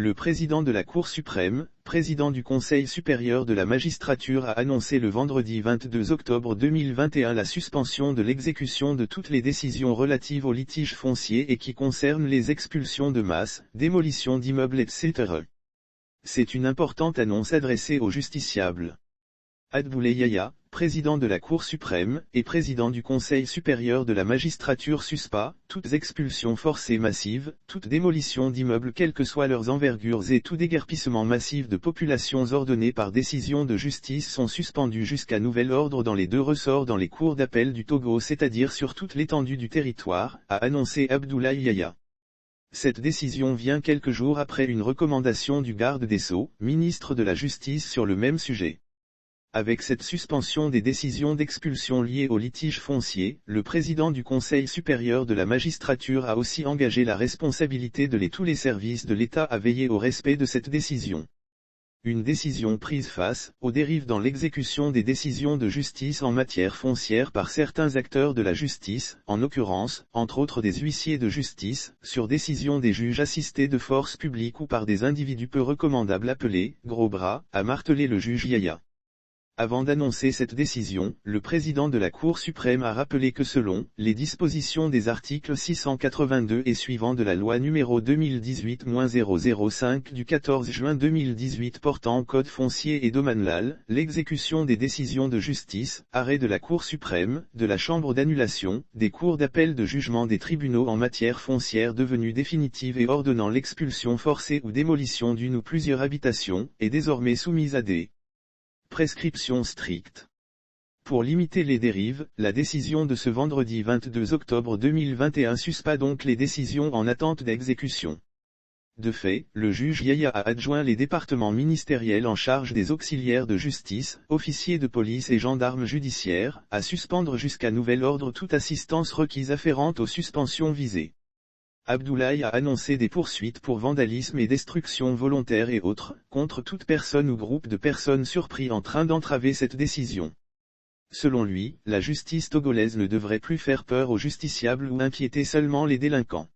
Le président de la Cour suprême, président du Conseil supérieur de la magistrature a annoncé le vendredi 22 octobre 2021 la suspension de l'exécution de toutes les décisions relatives aux litiges fonciers et qui concernent les expulsions de masse, démolition d'immeubles etc. C'est une importante annonce adressée aux justiciables. Abdoulaye Yahya, président de la Cour suprême, et président du Conseil supérieur de la magistrature suspend toutes expulsions forcées massives, toute démolition d'immeubles quelles que soient leurs envergures et tout déguerpissement massif de populations ordonnées par décision de justice sont suspendus jusqu'à nouvel ordre dans les deux ressorts dans les cours d'appel du Togo, c'est-à-dire sur toute l'étendue du territoire, a annoncé Abdoulaye Yahya. Cette décision vient quelques jours après une recommandation du garde des Sceaux, ministre de la Justice sur le même sujet. Avec cette suspension des décisions d'expulsion liées aux litiges fonciers, le président du Conseil supérieur de la magistrature a aussi engagé la responsabilité de tous les services de l'État à veiller au respect de cette décision. Une décision prise face aux dérives dans l'exécution des décisions de justice en matière foncière par certains acteurs de la justice, en l'occurrence, entre autres des huissiers de justice, sur décision des juges assistés de force publique ou par des individus peu recommandables appelés « gros bras », a martelé le juge Yahya. Avant d'annoncer cette décision, le président de la Cour suprême a rappelé que selon les dispositions des articles 682 et suivants de la loi numéro 2018-005 du 14 juin 2018 portant code foncier et domanial, l'exécution des décisions de justice, arrêt de la Cour suprême, de la Chambre d'annulation, des cours d'appel de jugement des tribunaux en matière foncière devenue définitive et ordonnant l'expulsion forcée ou démolition d'une ou plusieurs habitations, est désormais soumise à des prescriptions strictes. Pour limiter les dérives, la décision de ce vendredi 22 octobre 2021 suspend donc les décisions en attente d'exécution. De fait, le juge Yahya a adjoint les départements ministériels en charge des auxiliaires de justice, officiers de police et gendarmes judiciaires, à suspendre jusqu'à nouvel ordre toute assistance requise afférente aux suspensions visées. Abdoulaye a annoncé des poursuites pour vandalisme et destruction volontaire et autres, contre toute personne ou groupe de personnes surpris en train d'entraver cette décision. Selon lui, la justice togolaise ne devrait plus faire peur aux justiciables ou inquiéter seulement les délinquants.